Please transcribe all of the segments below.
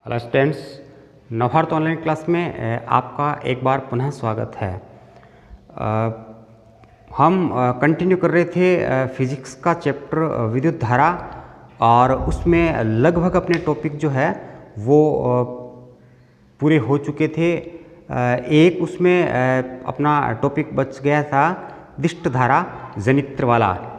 Hello students, Navbharat online class में आपका एक बार पुनः स्वागत है। हम कंटिन्यू कर रहे थे फिजिक्स का चैप्टर विद्युत धारा, और उसमें लगभग अपने टॉपिक जो है वो पूरे हो चुके थे। एक उसमें अपना टॉपिक बच गया था दिष्ट धारा जनित्र वाला।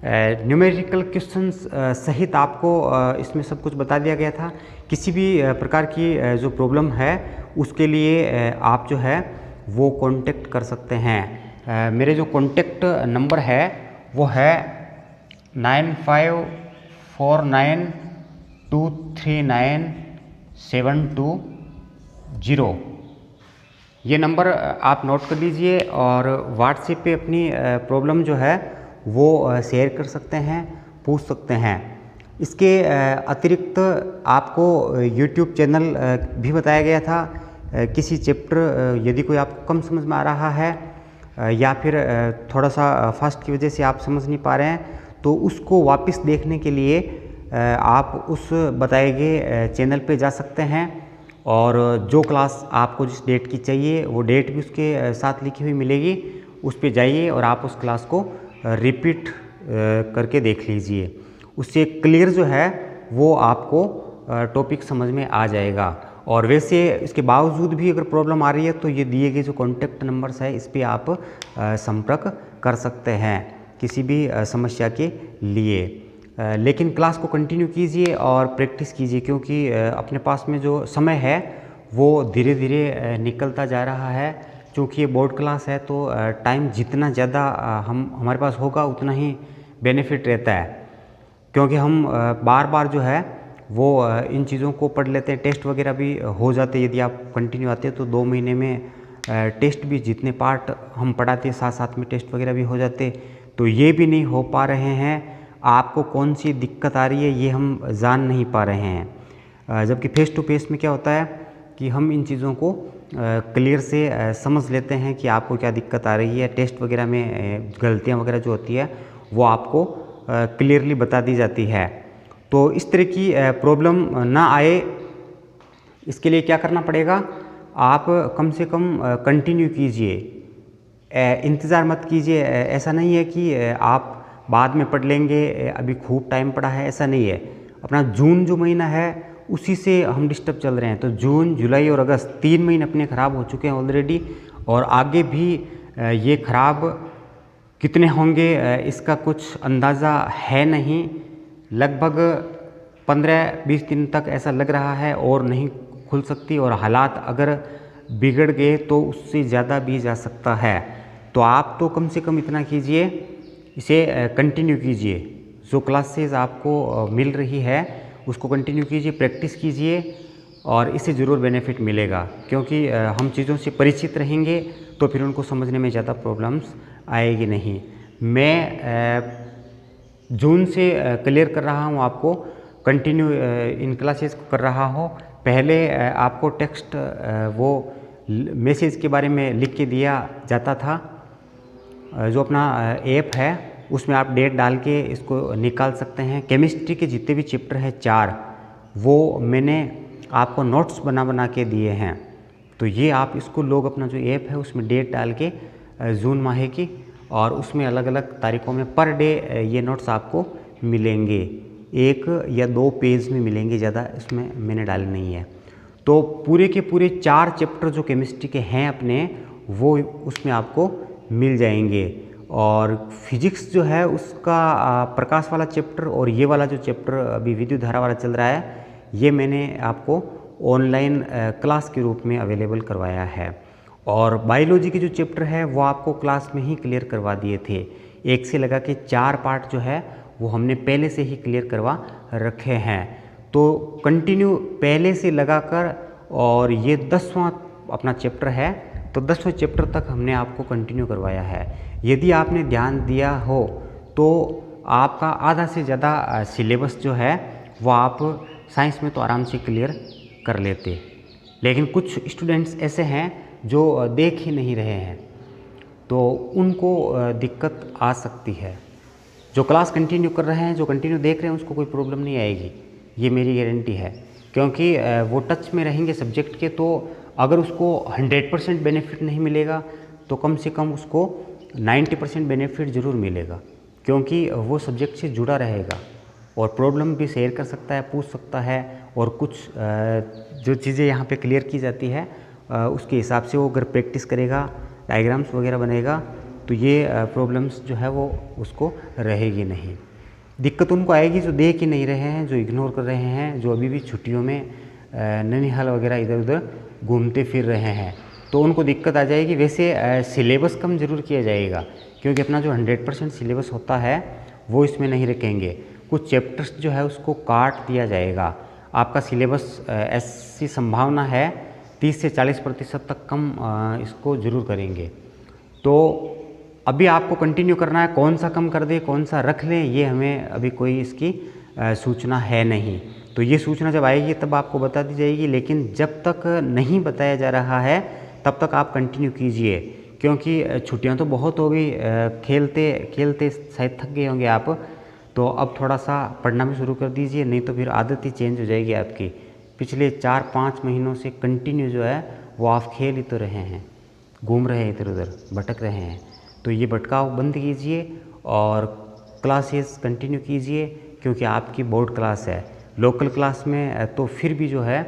न्यूमेरिकल क्वेश्चंस सहित आपको इसमें सब कुछ बता दिया गया था। किसी भी प्रकार की जो प्रॉब्लम है उसके लिए आप जो है वो कांटेक्ट कर सकते हैं। मेरे जो कांटेक्ट नंबर है वो है 9549239720। ये नंबर आप नोट कर लीजिए और व्हाट्सएप पे अपनी प्रॉब्लम जो है वो शेयर कर सकते हैं, पूछ सकते हैं। इसके अतिरिक्त आपको यूट्यूब चैनल भी बताया गया था। किसी चैप्टर यदि कोई आपको कम समझ में आ रहा है या फिर थोड़ा सा फास्ट की वजह से आप समझ नहीं पा रहे हैं, तो उसको वापस देखने के लिए आप उस बताए गए चैनल पे जा सकते हैं। और जो क्लास आपको जिस डेट की चाहिए वो डेट भी उसके साथ लिखी हुई मिलेगी, उस पे जाइए और आप उस क्लास को रिपीट करके देख लीजिए। उससे क्लियर जो है वो आपको टॉपिक समझ में आ जाएगा। और वैसे इसके बावजूद भी अगर प्रॉब्लम आ रही है तो ये दिए गए जो कॉन्टैक्ट नंबर्स है इस पर आप संपर्क कर सकते हैं किसी भी समस्या के लिए। लेकिन क्लास को कंटिन्यू कीजिए और प्रैक्टिस कीजिए, क्योंकि अपने पास में जो समय है वो धीरे धीरे निकलता जा रहा है। क्योंकि ये बोर्ड क्लास है तो टाइम जितना ज़्यादा हमारे पास होगा उतना ही बेनिफिट रहता है, क्योंकि हम बार बार जो है वो इन चीज़ों को पढ़ लेते हैं। टेस्ट वगैरह भी हो जाते हैं। यदि आप कंटिन्यू आते हैं तो 2 महीने में टेस्ट भी, जितने पार्ट हम पढ़ाते हैं साथ साथ में टेस्ट वगैरह भी हो जाते। तो ये भी नहीं हो पा रहे हैं। आपको कौन सी दिक्कत आ रही है ये हम जान नहीं पा रहे हैं। जबकि फेस टू फेस में क्या होता है कि हम इन चीज़ों को क्लियर से समझ लेते हैं कि आपको क्या दिक्कत आ रही है। टेस्ट वगैरह में गलतियाँ वगैरह जो होती है वो आपको क्लियरली बता दी जाती है। तो इस तरह की प्रॉब्लम ना आए, इसके लिए क्या करना पड़ेगा, आप कम से कम कंटिन्यू कीजिए, इंतज़ार मत कीजिए। ऐसा नहीं है कि आप बाद में पढ़ लेंगे, अभी खूब टाइम पड़ा है, ऐसा नहीं है। अपना जून जो महीना है उसी से हम डिस्टर्ब चल रहे हैं। तो जून, जुलाई और अगस्त 3 महीने अपने ख़राब हो चुके हैं ऑलरेडी, और आगे भी ये ख़राब कितने होंगे इसका कुछ अंदाज़ा है नहीं। लगभग 15-20 दिन तक ऐसा लग रहा है और नहीं खुल सकती, और हालात अगर बिगड़ गए तो उससे ज़्यादा भी जा सकता है। तो आप तो कम से कम इतना कीजिए, इसे कंटिन्यू कीजिए। जो क्लासेस आपको मिल रही है उसको कंटिन्यू कीजिए, प्रैक्टिस कीजिए, और इससे ज़रूर बेनिफिट मिलेगा। क्योंकि हम चीज़ों से परिचित रहेंगे तो फिर उनको समझने में ज़्यादा प्रॉब्लम्स आएगी नहीं। मैं जून से क्लियर कर रहा हूँ, आपको कंटिन्यू इन क्लासेस को कर रहा हूँ। पहले आपको टेक्स्ट वो मैसेज के बारे में लिख के दिया जाता था। जो अपना ऐप है उसमें आप डेट डाल के इसको निकाल सकते हैं। केमिस्ट्री के जितने भी चैप्टर हैं 4, वो मैंने आपको नोट्स बना बना के दिए हैं। तो ये आप इसको लोग अपना जो ऐप है उसमें डेट डाल के जून माह की, और उसमें अलग अलग तारीखों में पर डे ये नोट्स आपको मिलेंगे। 1 या 2 पेज में मिलेंगे, ज़्यादा इसमें मैंने डाले नहीं है। तो पूरे के पूरे 4 चैप्टर जो केमिस्ट्री के हैं अपने, वो उसमें आपको मिल जाएंगे। और फिजिक्स जो है उसका प्रकाश वाला चैप्टर और ये वाला जो चैप्टर अभी विद्युत धारा वाला चल रहा है, ये मैंने आपको ऑनलाइन क्लास के रूप में अवेलेबल करवाया है। और बायोलॉजी के जो चैप्टर है वो आपको क्लास में ही क्लियर करवा दिए थे। 1 से लगा के 4 पार्ट जो है वो हमने पहले से ही क्लियर करवा रखे हैं। तो कंटिन्यू पहले से लगाकर, और ये 10वां अपना चैप्टर है, तो 10वें चैप्टर तक हमने आपको कंटिन्यू करवाया है। यदि आपने ध्यान दिया हो तो आपका आधा से ज़्यादा सिलेबस जो है वो आप साइंस में तो आराम से क्लियर कर लेते। लेकिन कुछ स्टूडेंट्स ऐसे हैं जो देख ही नहीं रहे हैं, तो उनको दिक्कत आ सकती है। जो क्लास कंटिन्यू कर रहे हैं, जो कंटिन्यू देख रहे हैं, उसको कोई प्रॉब्लम नहीं आएगी, ये मेरी गारंटी है। क्योंकि वो टच में रहेंगे सब्जेक्ट के, तो अगर उसको 100% बेनिफिट नहीं मिलेगा तो कम से कम उसको 90% बेनिफिट ज़रूर मिलेगा, क्योंकि वो सब्जेक्ट से जुड़ा रहेगा और प्रॉब्लम भी शेयर कर सकता है, पूछ सकता है, और कुछ जो चीज़ें यहाँ पे क्लियर की जाती है उसके हिसाब से वो अगर प्रैक्टिस करेगा, डायग्राम्स वगैरह बनेगा, तो ये प्रॉब्लम्स जो है वो उसको रहेगी नहीं। दिक्कत उनको आएगी जो देख ही नहीं रहे हैं, जो इग्नोर कर रहे हैं, जो अभी भी छुट्टियों में ननिहाल वगैरह इधर उधर घूमते फिर रहे हैं, तो उनको दिक्कत आ जाएगी। वैसे सिलेबस कम ज़रूर किया जाएगा, क्योंकि अपना जो 100% सिलेबस होता है वो इसमें नहीं रखेंगे। कुछ चैप्टर्स जो है उसको काट दिया जाएगा। आपका सिलेबस ऐसी संभावना है 30 से 40% तक कम इसको ज़रूर करेंगे। तो अभी आपको कंटिन्यू करना है, कौन सा कम कर दे कौन सा रख लें, ये हमें अभी कोई इसकी सूचना है नहीं। तो ये सूचना जब आएगी तब आपको बता दी जाएगी, लेकिन जब तक नहीं बताया जा रहा है तब तक आप कंटिन्यू कीजिए, क्योंकि छुट्टियां तो बहुत हो गई, खेलते खेलते शायद थक गए होंगे आप, तो अब थोड़ा सा पढ़ना भी शुरू कर दीजिए, नहीं तो फिर आदत ही चेंज हो जाएगी आपकी। पिछले 4-5 महीनों से कंटिन्यू जो है वो आप खेल ही तो रहे हैं, घूम रहे हैं, इधर उधर भटक रहे हैं। तो ये भटकाव बंद कीजिए और क्लासेस कंटिन्यू कीजिए, क्योंकि आपकी बोर्ड क्लास है। लोकल क्लास में तो फिर भी जो है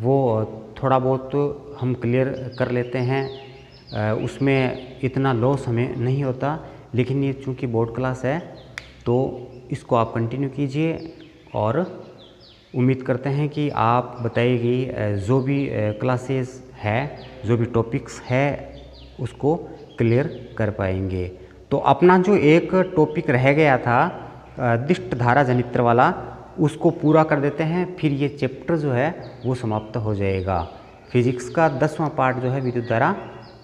वो थोड़ा बहुत तो हम क्लियर कर लेते हैं, उसमें इतना लॉस हमें नहीं होता, लेकिन ये चूँकि बोर्ड क्लास है तो इसको आप कंटिन्यू कीजिए, और उम्मीद करते हैं कि आप बताई गई जो भी क्लासेस है, जो भी टॉपिक्स है, उसको क्लियर कर पाएंगे। तो अपना जो एक टॉपिक रह गया था दिष्ट धारा जनित्र वाला, उसको पूरा कर देते हैं, फिर ये चैप्टर जो है वो समाप्त हो जाएगा। फिजिक्स का 10वां पार्ट जो है विद्युत धारा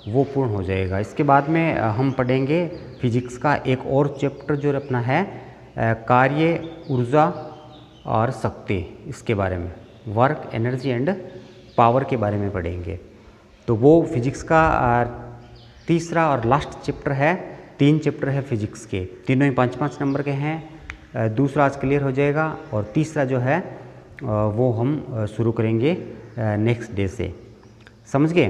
वो पूर्ण हो जाएगा। इसके बाद में हम पढ़ेंगे फिजिक्स का एक और चैप्टर जो अपना है कार्य, ऊर्जा और शक्ति, इसके बारे में वर्क, एनर्जी एंड पावर के बारे में पढ़ेंगे। तो वो फिजिक्स का तीसरा और लास्ट चैप्टर है। 3 चैप्टर है फिजिक्स के, तीनों ही 5-5 नंबर के हैं। दूसरा आज क्लियर हो जाएगा और तीसरा जो है वो हम शुरू करेंगे नेक्स्ट डे से। समझ गए?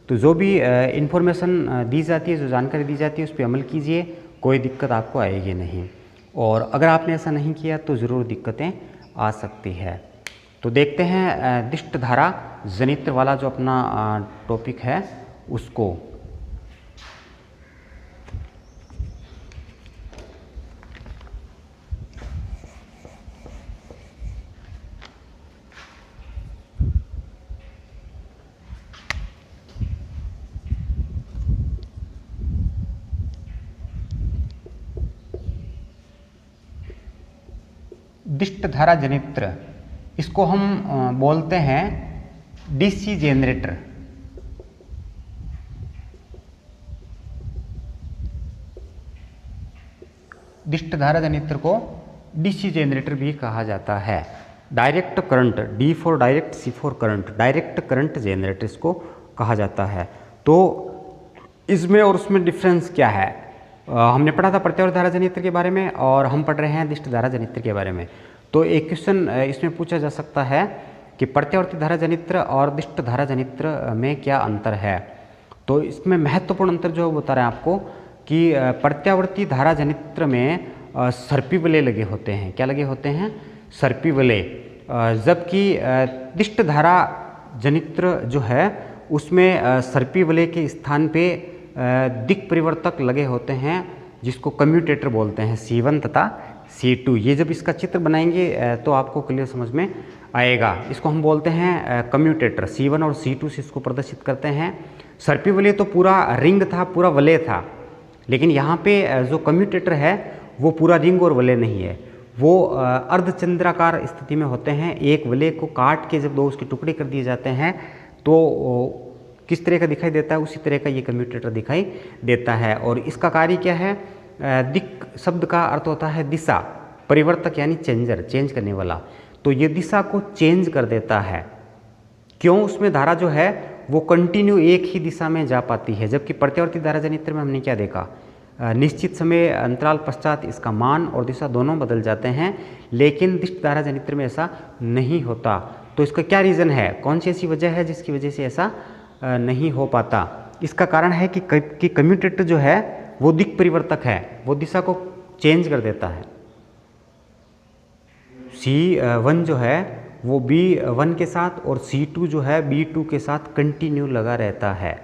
तो जो भी इन्फॉर्मेशन दी जाती है, जो जानकारी दी जाती है, उस पर अमल कीजिए, कोई दिक्कत आपको आएगी नहीं। और अगर आपने ऐसा नहीं किया तो ज़रूर दिक्कतें आ सकती है। तो देखते हैं दिष्ट धारा जनित्र वाला जो अपना टॉपिक है उसको। दिष्ट धारा जनित्र, इसको हम बोलते हैं डीसी जनरेटर। दिष्ट धारा जनित्र को डीसी जनरेटर भी कहा जाता है। Direct current, D for direct, C for current, direct current generator इसको कहा जाता है। तो इसमें और उसमें डिफरेंस क्या है? हमने पढ़ा था प्रत्यावर्ती धारा जनित्र के बारे में, और हम पढ़ रहे हैं दिष्ट धारा जनित्र के बारे में। तो एक क्वेश्चन इसमें पूछा जा सकता है कि प्रत्यावर्ती धारा जनित्र और दिष्ट धारा जनित्र में क्या अंतर है। तो इसमें महत्वपूर्ण अंतर जो बता रहे हैं आपको कि प्रत्यावर्ती धारा जनित्र में सर्पी वलय लगे होते हैं। क्या लगे होते हैं? सर्पी वलय। जबकि दिष्ट धारा जनित्र जो है उसमें सर्पी वलय के स्थान पे दिक् परिवर्तक लगे होते हैं, जिसको कम्यूटेटर बोलते हैं, C1 तथा C2। ये जब इसका चित्र बनाएंगे तो आपको क्लियर समझ में आएगा। इसको हम बोलते हैं कम्यूटेटर। C1 और C2 से इसको प्रदर्शित करते हैं। सर्पी वलय तो पूरा रिंग था, पूरा वलय था, लेकिन यहाँ पे जो कम्यूटेटर है वो पूरा रिंग और वलय नहीं है, वो अर्धचंद्राकार स्थिति में होते हैं। एक वलय को काट के जब 2 उसके टुकड़े कर दिए जाते हैं तो किस तरह का दिखाई देता है, उसी तरह का ये कम्यूटेटर दिखाई देता है। और इसका कार्य क्या है? दिक् शब्द का अर्थ होता है दिशा, परिवर्तक यानी चेंजर, चेंज करने वाला। तो ये दिशा को चेंज कर देता है। क्यों? उसमें धारा जो है वो कंटिन्यू एक ही दिशा में जा पाती है, जबकि प्रत्यावर्ती धारा जनित्र में हमने क्या देखा? निश्चित समय अंतराल पश्चात इसका मान और दिशा दोनों बदल जाते हैं, लेकिन दिष्ट धारा जनित्र में ऐसा नहीं होता। तो इसका क्या रीज़न है, कौन सी ऐसी वजह है जिसकी वजह से ऐसा नहीं हो पाता? इसका कारण है कि कम्यूटेटर जो है वो दिक् परिवर्तक है, वो दिशा को चेंज कर देता है। C1 जो है वो B1 के साथ और C2 जो है B2 के साथ कंटिन्यू लगा रहता है,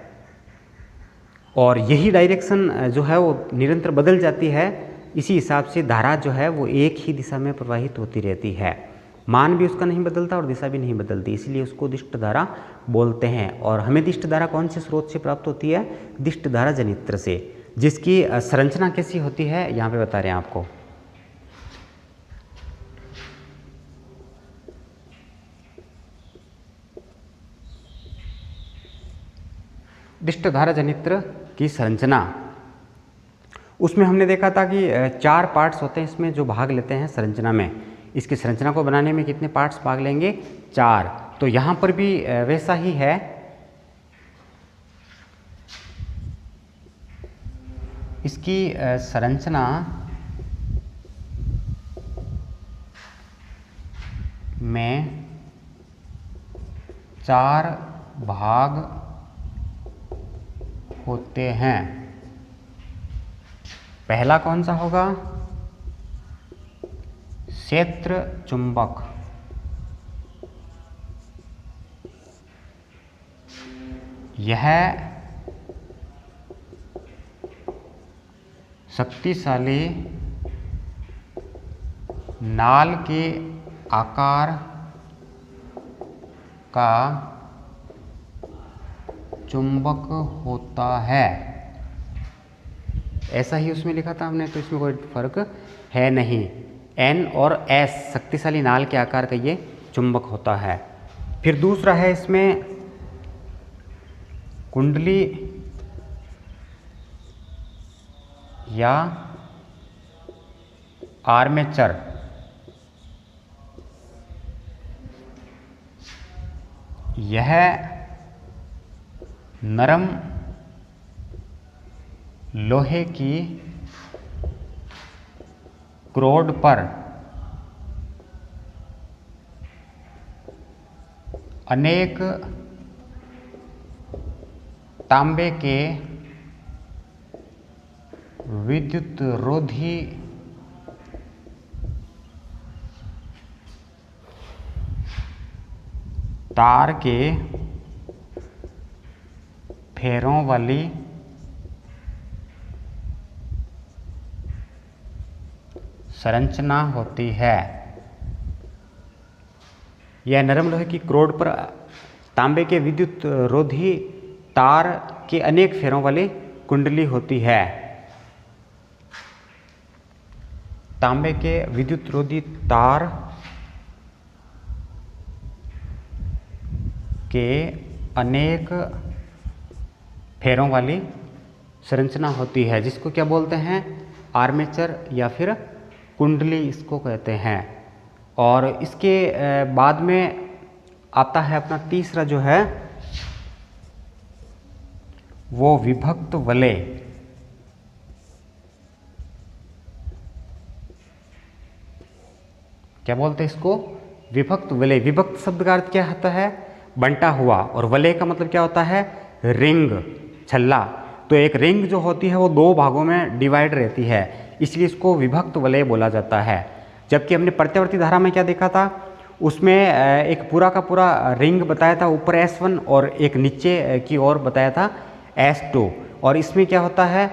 और यही डायरेक्शन जो है वो निरंतर बदल जाती है। इसी हिसाब से धारा जो है वो एक ही दिशा में प्रवाहित होती रहती है, मान भी उसका नहीं बदलता और दिशा भी नहीं बदलती, इसलिए उसको दिष्ट धारा बोलते हैं। और हमें दिष्ट धारा कौन से स्रोत से प्राप्त होती है? दिष्ट धारा जनित्र से, जिसकी संरचना कैसी होती है यहाँ पे बता रहे हैं आपको। दिष्ट धारा जनित्र की संरचना, उसमें हमने देखा था कि 4 पार्ट्स होते हैं इसमें जो भाग लेते हैं संरचना में। इसकी संरचना को बनाने में कितने पार्ट्स भाग लेंगे? 4। तो यहाँ पर भी वैसा ही है। इसकी संरचना में 4 भाग होते हैं। पहला कौन सा होगा? क्षेत्र चुंबक। यह शक्तिशाली नाल के आकार का चुंबक होता है। ऐसा ही उसमें लिखा था हमने, तो इसमें कोई फर्क है नहीं। N और S शक्तिशाली नाल के आकार का ये चुंबक होता है। फिर दूसरा है इसमें कुंडली या आर्मेचर। यह नरम लोहे की क्रोड पर अनेक तांबे के विद्युत रोधी तार के फेरों वाली संरचना होती है। यह नरम लोहे की क्रोड पर तांबे के विद्युत रोधी तार के अनेक फेरों वाली कुंडली होती है। तांबे के विद्युत रोधी तार के अनेक फेरों वाली संरचना होती है, जिसको क्या बोलते हैं? आर्मेचर या फिर कुंडली इसको कहते हैं। और इसके बाद में आता है अपना तीसरा जो है वो विभक्त वलय। क्या बोलते हैं इसको? विभक्त वलय। विभक्त शब्द का अर्थ क्या होता है? बंटा हुआ। और वलय का मतलब क्या होता है? रिंग, छल्ला। तो एक रिंग जो होती है वो 2 भागों में डिवाइड रहती है, इसलिए इसको विभक्त वलय बोला जाता है। जबकि हमने प्रत्यावर्ती धारा में क्या देखा था? उसमें एक पूरा का पूरा रिंग बताया था, ऊपर S1 और एक नीचे की ओर बताया था S2। और इसमें क्या होता है?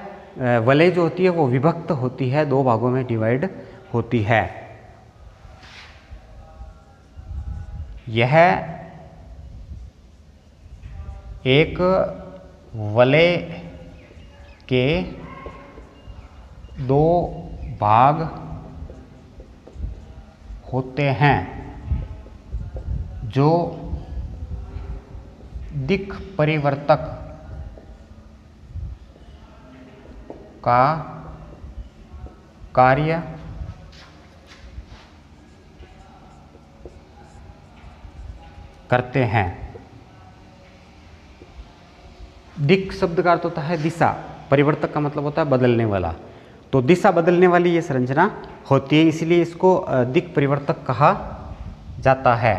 वलय जो होती है वो विभक्त होती है, 2 भागों में डिवाइड होती है। यह एक वलय के 2 भाग होते हैं जो दिक् परिवर्तक का कार्य करते हैं। दिक् शब्द का अर्थ होता है दिशा, परिवर्तक का मतलब होता है बदलने वाला। तो दिशा बदलने वाली ये संरचना होती है, इसलिए इसको दिक् परिवर्तक कहा जाता है।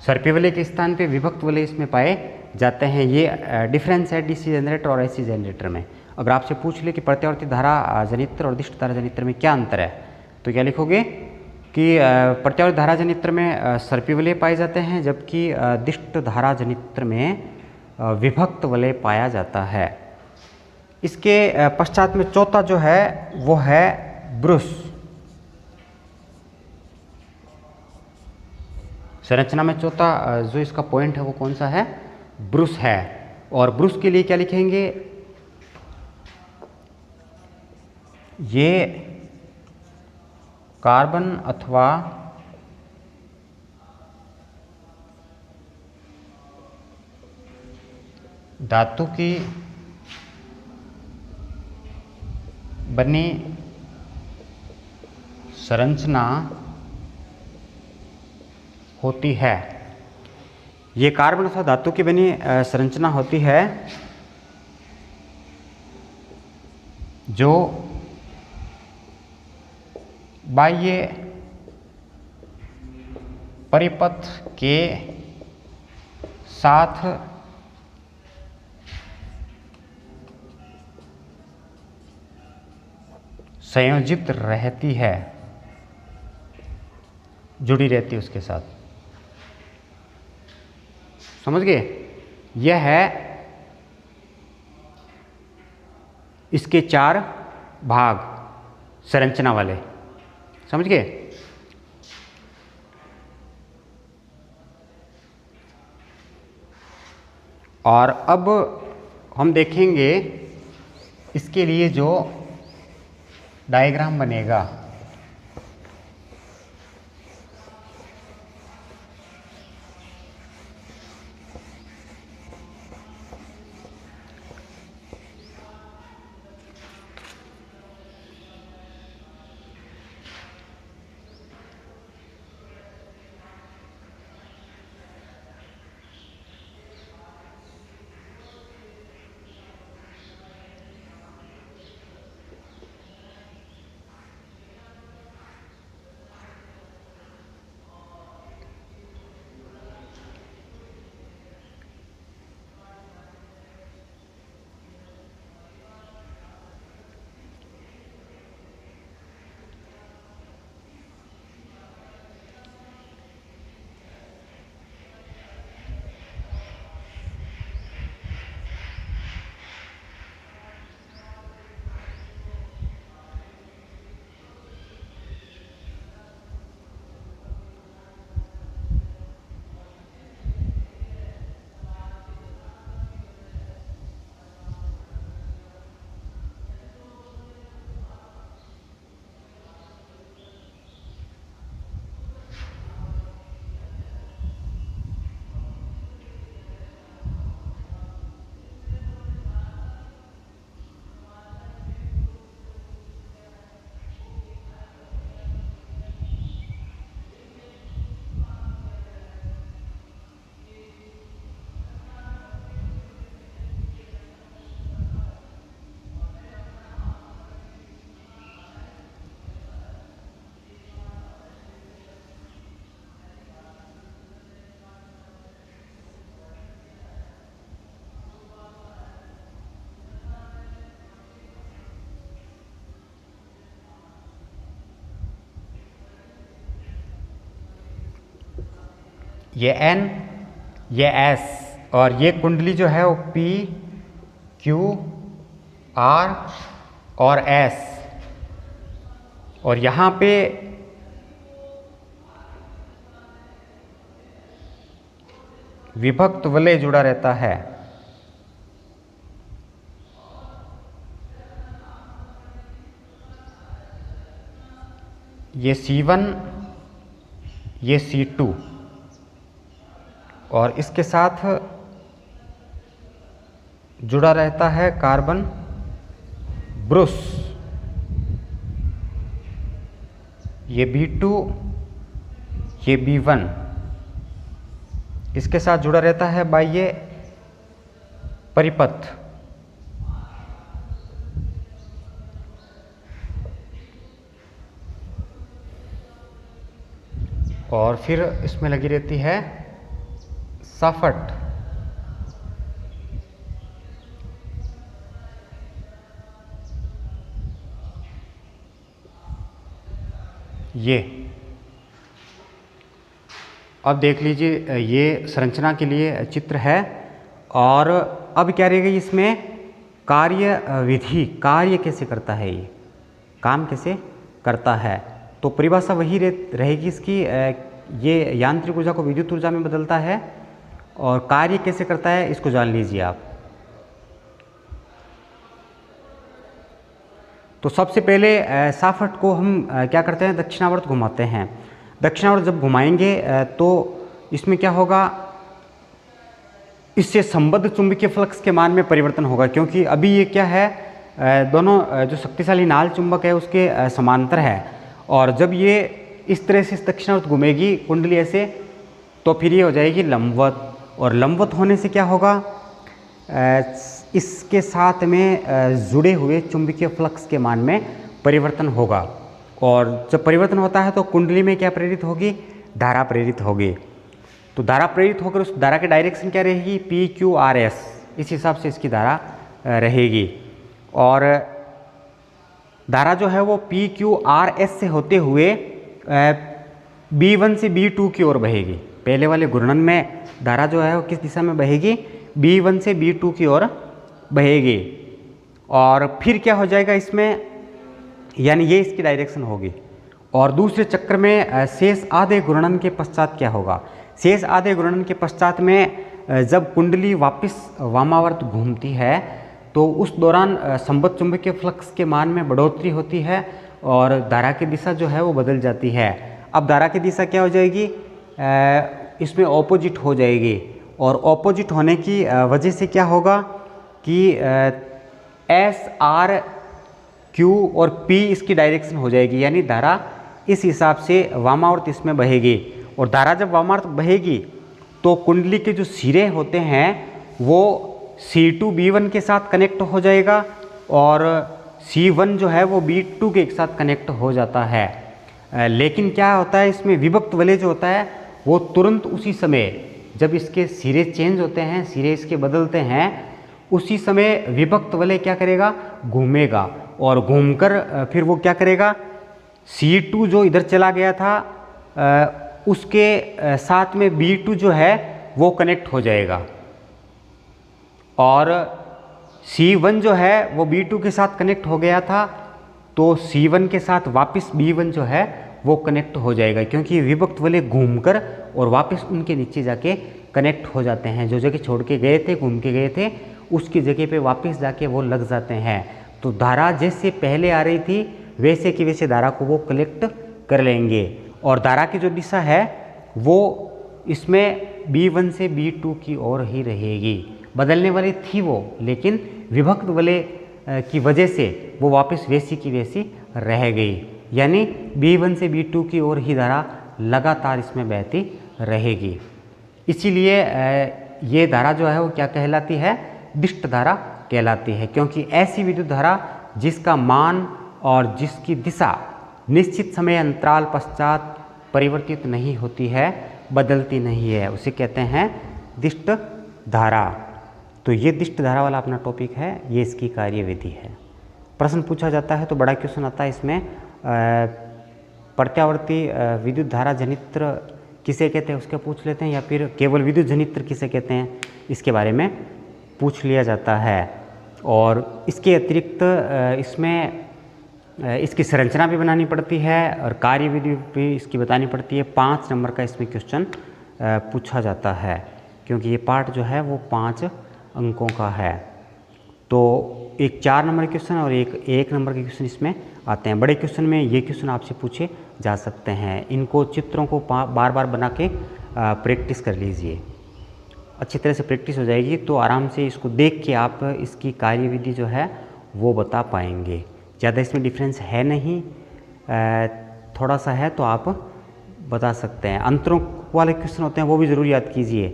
सर्पी वलय के स्थान पे विभक्त वलय इसमें पाए जाते हैं। ये डिफरेंस है डीसी जनरेटर और एसी जनरेटर में। अगर आपसे पूछ ले कि प्रत्यावर्ती धारा जनित्र और दिष्ट धारा जनित्र में क्या अंतर है, तो क्या लिखोगे कि प्रत्यावर्ती धारा जनित्र में सर्पी वलय पाए जाते हैं, जबकि दिष्ट धारा जनित्र में विभक्त वलय पाया जाता है। इसके पश्चात में चौथा जो है वो है ब्रुश। संरचना में चौथा जो इसका पॉइंट है वो कौन सा है, ब्रुश है। और ब्रुश के लिए क्या लिखेंगे, ये कार्बन अथवा धातु की बनी संरचना होती है। ये कार्बन अथवा धातु की बनी संरचना होती है जो बाह्य परिपथ के साथ संयोजित रहती है, जुड़ी रहती है उसके साथ। समझ गए? यह है इसके 4 भाग संरचना वाले। समझ गए? और अब हम देखेंगे इसके लिए जो डायग्राम बनेगा। ये N, ये S और ये कुंडली जो है वो P, Q, R और S, और यहाँ पे विभक्त वलय जुड़ा रहता है। ये C1, ये C2 और इसके साथ जुड़ा रहता है कार्बन ब्रुश। ये B2, ये B1 इसके साथ जुड़ा रहता है बाह्य परिपथ। और फिर इसमें लगी रहती है साफट ये अब देख लीजिए, ये संरचना के लिए चित्र है। और अब क्या रहेगा इसमें, कार्य विधि, कार्य कैसे करता है, ये काम कैसे करता है। तो परिभाषा वही रहेगी इसकी, ये यांत्रिक ऊर्जा को विद्युत ऊर्जा में बदलता है और कार्य कैसे करता है इसको जान लीजिए आप। तो सबसे पहले साफट को हम क्या करते हैं, दक्षिणावर्त घुमाते हैं। दक्षिणावर्त जब घुमाएंगे तो इसमें क्या होगा, इससे संबद्ध चुंबकीय फ्लक्स के मान में परिवर्तन होगा, क्योंकि अभी ये क्या है, दोनों जो शक्तिशाली नाल चुंबक है उसके समांतर है। और जब ये इस तरह से दक्षिणावर्त घूमेगी कुंडली ऐसे, तो फिर ये हो जाएगी लंबवत। और लंबवत होने से क्या होगा, इसके साथ में जुड़े हुए चुंबकीय फ्लक्स के मान में परिवर्तन होगा। और जब परिवर्तन होता है तो कुंडली में क्या प्रेरित होगी, धारा प्रेरित होगी। तो धारा प्रेरित होकर उस धारा की डायरेक्शन क्या रहेगी, PQRS, इस हिसाब से इसकी धारा रहेगी। और धारा जो है वो PQRS से होते हुए B1 से B2 की ओर बहेगी। पहले वाले घूर्णन में धारा जो है वो किस दिशा में बहेगी, B1 से B2 की ओर बहेगी। और फिर क्या हो जाएगा इसमें, यानी ये इसकी डायरेक्शन होगी। और दूसरे चक्र में शेष आधे घूर्णन के पश्चात क्या होगा, शेष आधे घूर्णन के पश्चात में जब कुंडली वापस वामावर्त घूमती है तो उस दौरान संबद्ध चुंबकीय फ्लक्स के मान में बढ़ोतरी होती है और धारा की दिशा जो है वो बदल जाती है। अब धारा की दिशा क्या हो जाएगी, इसमें ऑपोजिट हो जाएगी। और ऑपोजिट होने की वजह से क्या होगा कि S, R, Q और P इसकी डायरेक्शन हो जाएगी, यानी धारा इस हिसाब से वामावर्त इसमें बहेगी। और धारा जब वामावर्त बहेगी तो कुंडली के जो सिरे होते हैं वो C2 B1 के साथ कनेक्ट हो जाएगा और C1 जो है वो B2 के साथ कनेक्ट हो जाता है। लेकिन क्या होता है इसमें, विभक्त वलय जो होता है वो तुरंत उसी समय जब इसके सिरे चेंज होते हैं, सिरे इसके बदलते हैं, उसी समय विभक्त वलय क्या करेगा, घूमेगा। और घूमकर फिर वो क्या करेगा, C2 जो इधर चला गया था उसके साथ में B2 जो है वो कनेक्ट हो जाएगा। और C1 जो है वो B2 के साथ कनेक्ट हो गया था, तो C1 के साथ वापस B1 जो है वो कनेक्ट हो जाएगा, क्योंकि विभक्त वलय घूमकर और वापस उनके नीचे जाके कनेक्ट हो जाते हैं। जो जगह छोड़ के गए थे, घूम के गए थे, उसकी जगह पे वापस जाके वो लग जाते हैं। तो धारा जैसे पहले आ रही थी वैसे की वैसे धारा को वो कलेक्ट कर लेंगे। और धारा की जो दिशा है वो इसमें B1 से B2 की ओर ही रहेगी। बदलने वाली थी वो, लेकिन विभक्त वलय की वजह से वो वापस वैसी की वैसी रह गई, यानी B1 से B2 की ओर ही धारा लगातार इसमें बहती रहेगी। इसीलिए ये धारा जो है वो क्या कहलाती है, दिष्ट धारा कहलाती है, क्योंकि ऐसी विद्युत धारा जिसका मान और जिसकी दिशा निश्चित समय अंतराल पश्चात परिवर्तित नहीं होती है, बदलती नहीं है, उसे कहते हैं दिष्ट धारा। तो ये दिष्ट धारा वाला अपना टॉपिक है, ये इसकी कार्यविधि है। प्रश्न पूछा जाता है तो बड़ा क्वेश्चन आता है इसमें, प्रत्यावर्ती विद्युत धारा जनित्र किसे कहते हैं उसके पूछ लेते हैं, या फिर केवल विद्युत जनित्र किसे कहते हैं इसके बारे में पूछ लिया जाता है। और इसके अतिरिक्त इसमें इसकी संरचना भी बनानी पड़ती है और कार्यविधि भी इसकी बतानी पड़ती है। 5 नंबर का इसमें क्वेश्चन पूछा जाता है, क्योंकि ये पार्ट जो है वो 5 अंकों का है। तो एक 4 नंबर क्वेश्चन और एक 1 नंबर के क्वेश्चन इसमें आते हैं। बड़े क्वेश्चन में ये क्वेश्चन आपसे पूछे जा सकते हैं। इनको चित्रों को बार बार बना के प्रैक्टिस कर लीजिए, अच्छी तरह से प्रैक्टिस हो जाएगी तो आराम से इसको देख के आप इसकी कार्यविधि जो है वो बता पाएंगे। ज़्यादा इसमें डिफरेंस है नहीं, थोड़ा सा है तो आप बता सकते हैं। अंतरों वाले क्वेश्चन होते हैं वो भी ज़रूर याद कीजिए।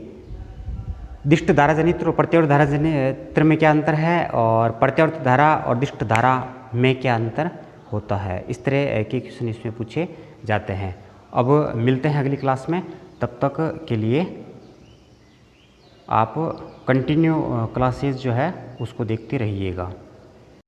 दिष्ट धारा जनित्र और प्रत्यावर्त धारा जनित्र में क्या अंतर है, और प्रत्यावर्त धारा और दिष्ट धारा में क्या अंतर होता है, इस तरह के क्वेश्चन इसमें पूछे जाते हैं। अब मिलते हैं अगली क्लास में, तब तक के लिए आप कंटिन्यू क्लासेस जो है उसको देखते रहिएगा।